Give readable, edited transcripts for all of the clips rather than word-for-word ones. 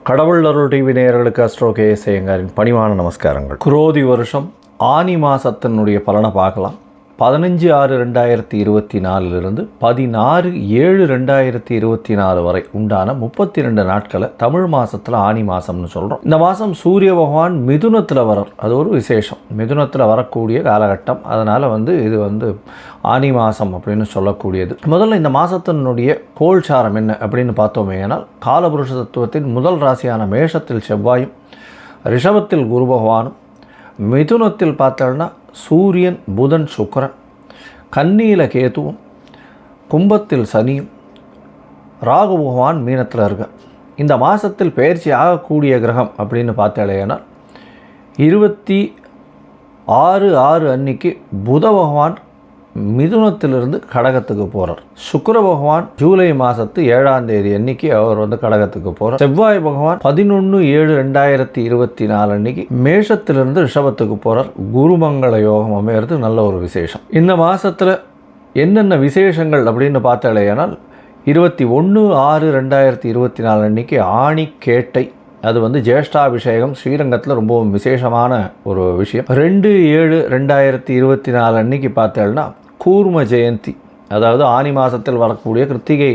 கடவுள் அருள் டிவி நேயர்களுக்கு astro KS ஐயங்காரின் பணிவான நமஸ்காரங்கள். குரோதி வருஷம் ஆனி மாதத்தினுடைய பலனை பார்க்கலாம். 15/6/2024 16/7/2024 வரை உண்டான 32 நாட்களை தமிழ் மாதத்தில் ஆனி மாதம்னு சொல்கிறோம். இந்த மாதம் சூரிய பகவான் மிதுனத்தில் வரார். அது ஒரு விசேஷம். மிதுனத்தில் வரக்கூடிய காலகட்டம். அதனால் இது ஆனி மாதம் அப்படின்னு சொல்லக்கூடியது. முதல்ல இந்த மாதத்தினுடைய கோல்சாரம் என்ன அப்படின்னு பார்த்தோமே, ஆனால் காலபுருஷ தத்துவத்தின் முதல் ராசியான மேஷத்தில் செவ்வாயும், ரிஷபத்தில் குரு பகவானும், மிதுனத்தில் பார்த்தோம்னா சூரியன் புதன் சுக்கிரன், கன்னியில் கேதுவும், கும்பத்தில் சனியும், ராகு பகவான் மீனத்தில் இருக்க. இந்த மாதத்தில் பயிற்சி ஆகக்கூடிய கிரகம் அப்படின்னு பார்த்தாலேனா 26/6 அன்னைக்கு புத பகவான் மிதுனத்திலிருந்து கடகத்துக்கு போகிறார். சுக்கிர பகவான் ஜூலை மாதத்து 7ஆம் தேதி அன்னைக்கு அவர் கடகத்துக்கு போகிறார். செவ்வாய் பகவான் 11/7/2024 அன்னைக்கு மேஷத்திலிருந்து ரிஷபத்துக்கு போகிறார். குருமங்கள யோகம் அமைகிறது. நல்ல ஒரு விசேஷம். இந்த மாதத்தில் என்னென்ன விசேஷங்கள் அப்படின்னு பார்த்தாலேனால் 21/6/2024 அன்னைக்கு ஆணி கேட்டை, அது ஜேஷ்டாபிஷேகம் ஸ்ரீரங்கத்தில் ரொம்பவும் விசேஷமான ஒரு விஷயம். 2/7/2024 அன்னைக்கு பார்த்தேன்னா கூர்ம ஜெயந்தி, அதாவது ஆனி மாதத்தில் வரக்கூடிய கிருத்திகை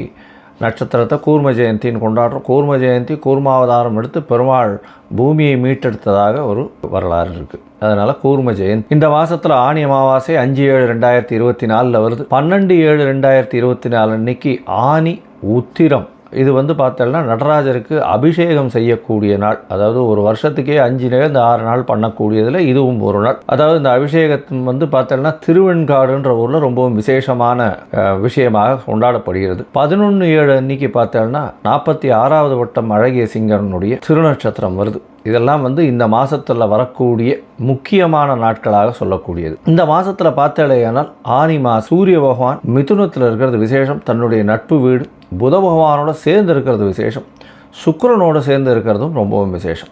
நட்சத்திரத்தை கூர்ம ஜெயந்தின்னு கொண்டாடுறோம். கூர்ம ஜெயந்தி கூர்மாவதாரம் எடுத்து பெருமாள் பூமியை மீட்டெடுத்ததாக ஒரு வரலாறு இருக்குது. அதனால் கூர்ம ஜெயந்தி. இந்த மாதத்தில் ஆனி அமாவாசை 5/7/2024 வருது. 12/7/2024 அன்னைக்கு ஆனி உத்திரம். இது பார்த்தோம்னா நடராஜருக்கு அபிஷேகம் செய்யக்கூடிய நாள். அதாவது ஒரு வருஷத்துக்கே 5 நாள் பண்ணக்கூடியதில் இதுவும் ஒரு நாள். அதாவது இந்த அபிஷேகத்தின் பார்த்தோம்னா திருவெண்காடுன்ற ஊரில் ரொம்பவும் விசேஷமான விஷயமாக கொண்டாடப்படுகிறது. 11/7 அன்னைக்கு பார்த்தோம்னா 46வது வட்டம் அழகிய சிங்கரனுடைய திருநட்சத்திரம் வருது. இதெல்லாம் இந்த மாதத்தில் வரக்கூடிய முக்கியமான நாட்களாக சொல்லக்கூடியது. இந்த மாதத்தில் பார்த்தாலேயானால் ஆனி சூரிய பகவான் மிதுனத்தில் இருக்கிறது விசேஷம். தன்னுடைய நட்பு வீடு புத பகவானோட சேர்ந்து இருக்கிறது விசேஷம். சுக்கிரனோடு சேர்ந்து இருக்கிறதும் ரொம்பவும் விசேஷம்.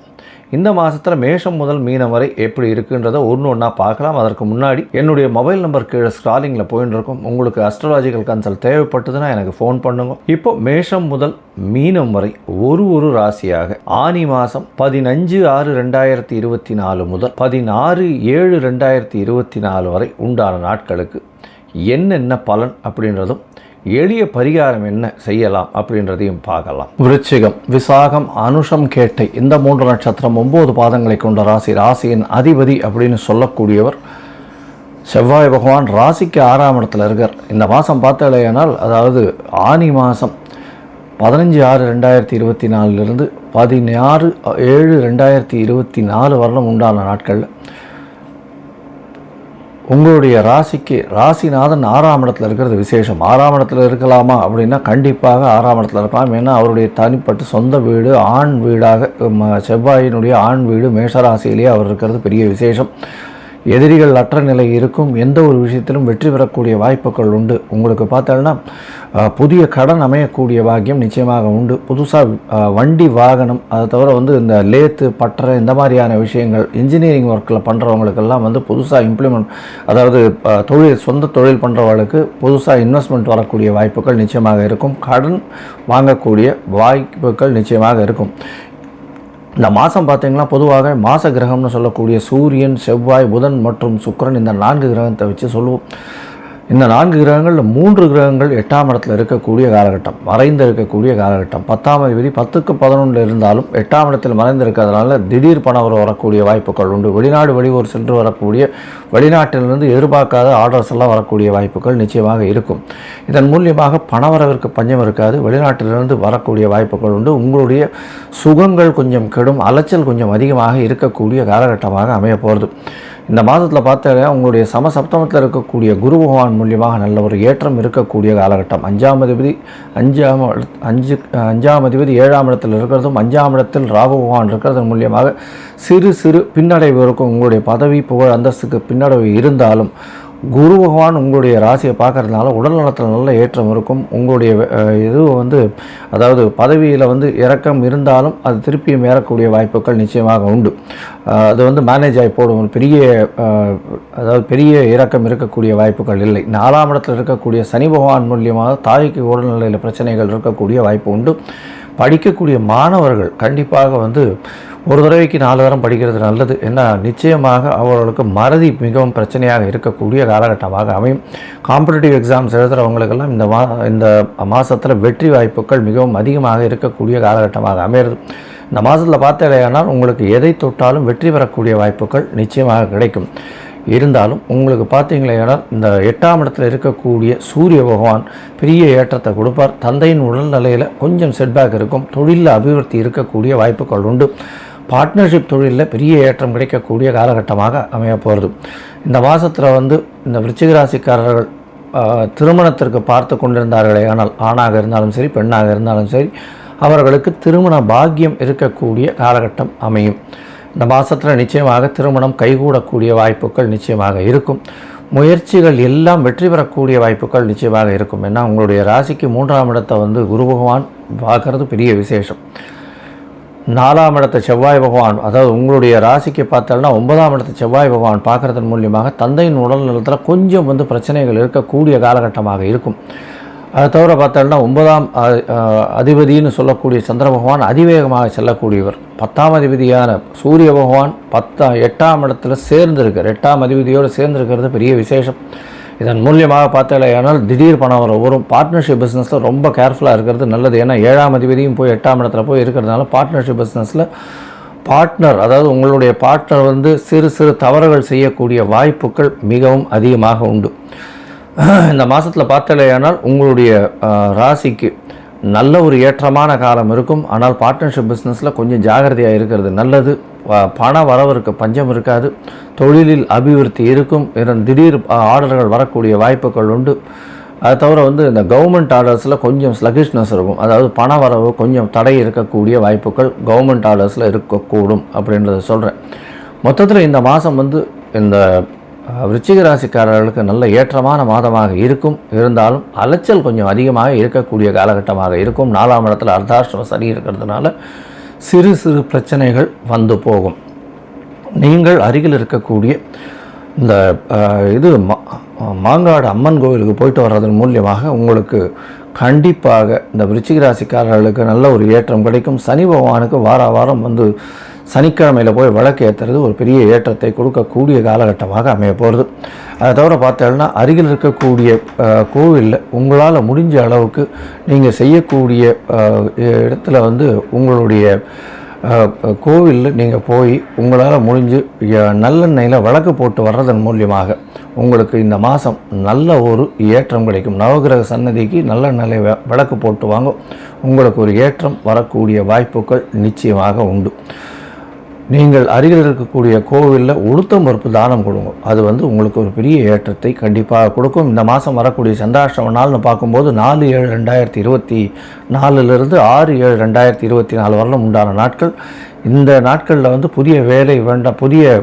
இந்த மாதத்தில் மேஷம் முதல் மீனம் வரை எப்படி இருக்குன்றதை ஒன்றா பார்க்கலாம். அதற்கு முன்னாடி என்னுடைய மொபைல் நம்பர் கீழே ஸ்க்ராலிங்கில் போயின்னு இருக்கும். உங்களுக்கு அஸ்ட்ராலாஜிக்கல் கன்சல்ட் தேவைப்பட்டதுன்னா எனக்கு ஃபோன் பண்ணுங்க. இப்போ மேஷம் முதல் மீனம் வரை ஒரு ராசியாக ஆனி மாதம் 15/6/2024 முதல் 16/7/2024 வரை உண்டான நாட்களுக்கு என்னென்ன பலன் அப்படின்றதும் எளிய பரிகாரம் என்ன செய்யலாம் அப்படின்றதையும் பார்க்கலாம். விருச்சிகம், விசாகம், அனுஷம், கேட்டை இந்த 3 நட்சத்திரம் 9 பாதங்களை கொண்ட ராசி. ராசியின் அதிபதி அப்படின்னு சொல்லக்கூடியவர் செவ்வாய் பகவான். ராசிக்கு 6ஆம் இடத்துல இருக்கார். இந்த மாதம் பார்த்தாலேயானால், அதாவது ஆனி மாதம் 15/6/2024 16/7/2024 வரலும் உண்டான நாட்களில் உங்களுடைய ராசிக்கு ராசிநாதன் 6ஆம் இடத்துல இருக்கிறது விசேஷம். 6ஆம் இடத்துல இருக்கலாமா அப்படின்னா கண்டிப்பாக 6ஆம் இடத்துல இருக்கலாம். ஏன்னா அவருடைய தனிப்பட்ட சொந்த வீடு ஆண் வீடாக செவ்வாயினுடைய ஆண் வீடு மேஷராசியிலேயே அவர் இருக்கிறது பெரிய விசேஷம். எதிரிகள் அற்ற நிலை இருக்கும். எந்த ஒரு விஷயத்திலும் வெற்றி பெறக்கூடிய வாய்ப்புகள் உண்டு. உங்களுக்கு பார்த்தோன்னா புதிய கடன் அமையக்கூடிய பாக்கியம் நிச்சயமாக உண்டு. புதுசாக வண்டி வாகனம், அதை தவிர இந்த லேத்து பட்டறை இந்த மாதிரியான விஷயங்கள் இன்ஜினியரிங் ஒர்க்கில் பண்ணுறவங்களுக்கெல்லாம் புதுசாக இம்ப்ளிமெண்ட், அதாவது சொந்த தொழில் பண்ணுறவங்களுக்கு புதுசாக இன்வெஸ்ட்மெண்ட் வரக்கூடிய வாய்ப்புகள் நிச்சயமாக இருக்கும். கடன் வாங்கக்கூடிய வாய்ப்புகள் நிச்சயமாக இருக்கும். இந்த மாதம் பார்த்திங்கன்னா பொதுவாக மாத கிரகம்னு சொல்லக்கூடிய சூரியன், செவ்வாய், புதன் மற்றும் சுக்கிரன் இந்த 4 கிரகத்தை வச்சு சொல்லுவோம். இந்த 4 கிரகங்களில் 3 கிரகங்கள் 8ஆம் இடத்துல இருக்கக்கூடிய காலகட்டம், மறைந்து இருக்கக்கூடிய காலகட்டம். 10ஆம் அதிபதி 10க்கு 11 இருந்தாலும் 8ஆம் இடத்தில் மறைந்து இருக்கிறதுனால திடீர் பணவரவு வரக்கூடிய வாய்ப்புகள் உண்டு. வெளிநாடு வெளியூர் சென்று வரக்கூடிய, வெளிநாட்டிலிருந்து எதிர்பார்க்காத ஆர்டர்ஸ் எல்லாம் வரக்கூடிய வாய்ப்புகள் நிச்சயமாக இருக்கும். இதன் மூலியமாக பணவரவிற்கு பஞ்சம் இருக்காது. வெளிநாட்டிலிருந்து வரக்கூடிய வாய்ப்புகள் உண்டு. உங்களுடைய சுகங்கள் கொஞ்சம் கெடும், அலைச்சல் கொஞ்சம் அதிகமாக இருக்கக்கூடிய காலகட்டமாக அமைய போகிறது. இந்த மாதத்தில் பார்த்தாலே உங்களுடைய சமசப்தமத்தில் இருக்கக்கூடிய குரு பகவான் மூலியமாக நல்ல ஒரு ஏற்றம் இருக்கக்கூடிய காலகட்டம். 5ஆம் அதிபதி 7ஆம் இடத்தில் இருக்கிறதும் 5ஆம் இடத்தில் ராகு பகவான் இருக்கிறதன் மூலியமாக சிறு பின்னடைவு இருக்கும். உங்களுடைய பதவி புகழ் அந்தஸ்துக்கு பின்னடைவு இருந்தாலும் குரு பகவான் உங்களுடைய ராசியை பார்க்கறதுனால உடல் நலத்தில் நல்ல ஏற்றம் இருக்கும். உங்களுடைய இது அதாவது பதவியில் இறக்கம் இருந்தாலும் அது திருப்பியும் ஏறக்கூடிய வாய்ப்புகள் நிச்சயமாக உண்டு. அது மேனேஜ் ஆகி போடும். பெரிய இறக்கம் இருக்கக்கூடிய வாய்ப்புகள் இல்லை. 4ஆம் இடத்தில் இருக்கக்கூடிய சனி பகவான் மூலியமாக தாய்க்கு உடல்நிலையில் பிரச்சனைகள் இருக்கக்கூடிய வாய்ப்பு உண்டு. படிக்கக்கூடிய மாணவர்கள் கண்டிப்பாக வந்து ஒரு தடவைக்கு 4 தரம் படிக்கிறது நல்லது. ஏன்னா நிச்சயமாக அவர்களுக்கு மறதி மிகவும் பிரச்சனையாக இருக்கக்கூடிய காலகட்டமாக அமையும். காம்படிட்டிவ் எக்ஸாம்ஸ் எழுதுகிறவங்களுக்கெல்லாம் இந்த மாதத்தில் வெற்றி வாய்ப்புகள் மிகவும் அதிகமாக இருக்கக்கூடிய காலகட்டமாக அமைகிறது. இந்த மாதத்தில் பார்த்தேனால் உங்களுக்கு எதை தொட்டாலும் வெற்றி பெறக்கூடிய வாய்ப்புகள் நிச்சயமாக கிடைக்கும். இருந்தாலும் உங்களுக்கு பார்த்தீங்களேனால் இந்த 8ஆம் இடத்தில் இருக்கக்கூடிய சூரிய பகவான் பெரிய ஏற்றத்தை கொடுப்பார். தந்தையின் உடல்நிலையில் கொஞ்சம் செட்பேக் இருக்கும். தொழிலில் அபிவிருத்தி இருக்கக்கூடிய வாய்ப்புகள் உண்டு. பார்ட்னர்ஷிப் தொழிலில் பெரிய ஏற்றம் கிடைக்கக்கூடிய காலகட்டமாக அமைய போகிறது. இந்த மாதத்தில் வந்து இந்த விருச்சிக ராசிக்காரர்கள் திருமணத்திற்கு பார்த்து கொண்டிருந்தார்களே ஆனால் ஆணாக இருந்தாலும் சரி பெண்ணாக இருந்தாலும் சரி அவர்களுக்கு திருமண பாக்கியம் இருக்கக்கூடிய காலகட்டம் அமையும். இந்த மாதத்தில் நிச்சயமாக திருமணம் கைகூடக்கூடிய வாய்ப்புகள் நிச்சயமாக இருக்கும். முயற்சிகள் எல்லாம் வெற்றி பெறக்கூடிய வாய்ப்புகள் நிச்சயமாக இருக்கும். ஏன்னா உங்களுடைய ராசிக்கு 3ஆம் இடத்தை வந்து குரு பகவான் பார்க்கறது பெரிய விசேஷம். 4ஆம் இடத்தை செவ்வாய் பகவான், அதாவது உங்களுடைய ராசிக்கு பார்த்தோம்னா 9ஆம் இடத்தை செவ்வாய் பகவான் பார்க்குறதன் மூலியமாக தந்தையின் உடல்நலத்தில் கொஞ்சம் வந்து பிரச்சனைகள் இருக்கக்கூடிய காலகட்டமாக இருக்கும். அதை தவிர பார்த்தோம்னா 9ஆம் அதிபதினு சொல்லக்கூடிய சந்திர பகவான் அதிவேகமாக செல்லக்கூடியவர். 10ஆம் அதிபதியான சூரிய பகவான் 8ஆம் இடத்துல சேர்ந்திருக்கார். 8ஆம் அதிபதியோடு சேர்ந்திருக்கிறது பெரிய விசேஷம். இதன் மூலியமாக பார்த்தாலேயானால் திடீர் பணம் வரும். பார்ட்னர்ஷிப் பிஸ்னஸில் ரொம்ப கேர்ஃபுல்லாக இருக்கிறது நல்லது. ஏன்னா 7ஆம் அதிபதியும் போய் 8ஆம் இடத்துல போய் இருக்கிறதுனால பார்ட்னர்ஷிப் பிஸ்னஸில் பார்ட்னர், அதாவது உங்களுடைய பார்ட்னர் வந்து சிறு சிறு தவறுகள் செய்யக்கூடிய வாய்ப்புகள் மிகவும் அதிகமாக உண்டு. இந்த மாதத்தில் பார்த்தாலேயானால் உங்களுடைய ராசிக்கு நல்ல ஒரு ஏற்றமான காலம் இருக்கும். ஆனால் பார்ட்னர்ஷிப் பிஸ்னஸில் கொஞ்சம் ஜாகிரதையாக இருக்கிறது நல்லது. பண வரவிற்கு பஞ்சம் இருக்காது. தொழிலில் அபிவிருத்தி இருக்கும். திடீர் ஆர்டர்கள் வரக்கூடிய வாய்ப்புகள் உண்டு. அதை தவிர வந்து இந்த கவர்மெண்ட் ஆர்டர்ஸில் கொஞ்சம் ஸ்லகிஷ்னஸ் இருக்கும். அதாவது பண வரவு கொஞ்சம் தடை இருக்கக்கூடிய வாய்ப்புகள் கவர்மெண்ட் ஆர்டர்ஸில் இருக்கக்கூடும் அப்படின்றத சொல்கிறேன். மொத்தத்தில் இந்த மாதம் வந்து இந்த விருச்சிக ராசிக்காரர்களுக்கு நல்ல ஏற்றமான மாதமாக இருக்கும். இருந்தாலும் அலைச்சல் கொஞ்சம் அதிகமாக இருக்கக்கூடிய காலகட்டமாக இருக்கும். 4ஆம் இடத்துல அர்த்தாஷ்டம சனி இருக்கிறதுனால சிறு சிறு பிரச்சனைகள் வந்து போகும். நீங்கள் அருகில் இருக்கக்கூடிய இந்த மாங்காடு அம்மன் கோவிலுக்கு போயிட்டு வர்றதன் மூலியமாக உங்களுக்கு கண்டிப்பாக இந்த விருச்சிக ராசிக்காரர்களுக்கு நல்ல ஒரு ஏற்றம் கிடைக்கும். சனி பகவானுக்கு வாரம் வந்து சனிக்கிழமையில் போய் விளக்கு ஏற்றுறது ஒரு பெரிய ஏற்றத்தை கொடுக்கக்கூடிய காலகட்டமாக அமைய போகிறது. அதை தவிர பார்த்தோம்னா அருகில் இருக்கக்கூடிய கோவிலில் உங்களால் முடிஞ்ச அளவுக்கு நீங்கள் செய்யக்கூடிய இடத்துல வந்து உங்களுடைய கோவிலில் நீங்கள் போய் உங்களால் முடிஞ்சு நல்லெண்ணெயில் விளக்கு போட்டு வர்றதன் மூலியமாக உங்களுக்கு இந்த மாதம் நல்ல ஒரு ஏற்றம் கிடைக்கும். நவகிரக சன்னதிக்கு நல்லெண்ணெய் விளக்கு போட்டு வாங்க, உங்களுக்கு ஒரு ஏற்றம் வரக்கூடிய வாய்ப்புகள் நிச்சயமாக உண்டு. நீங்கள் அருகில் இருக்கக்கூடிய கோவிலில் உளுத்தம் பருப்பு தானம் கொடுங்க. அது வந்து உங்களுக்கு ஒரு பெரிய ஏற்றத்தை கண்டிப்பாக கொடுக்கும். இந்த மாதம் வரக்கூடிய சந்திராஷ்டம நாள்னு பார்க்கும்போது 4/7/2024 6/7/2024 வரலும் உண்டான நாட்கள். இந்த நாட்களில் வந்து புதிய வேலை வேண்டாம், புதிய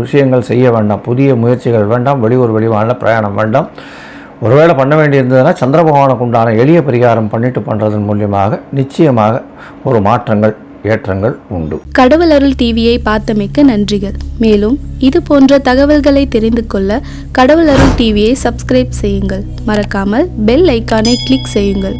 விஷயங்கள் செய்ய வேண்டாம், புதிய முயற்சிகள் வேண்டாம், வெளியூர் வெளிவான பிரயாணம் வேண்டாம். ஒருவேளை பண்ண வேண்டியிருந்ததுன்னா சந்திர பகவானுக்கு உண்டான எளிய பரிகாரம் பண்ணுறதன் மூலியமாக நிச்சயமாக ஒரு மாற்றங்கள் ஏற்றங்கள் உண்டு. கடவுள் அருள் டிவியை பார்த்தமைக்கு நன்றிகள். மேலும் இது போன்ற தகவல்களை தெரிந்து கொள்ள கடவுள் அருள் டிவியை சப்ஸ்கிரைப் செய்யுங்கள். மறக்காமல் பெல் ஐக்கானை கிளிக் செய்யுங்கள்.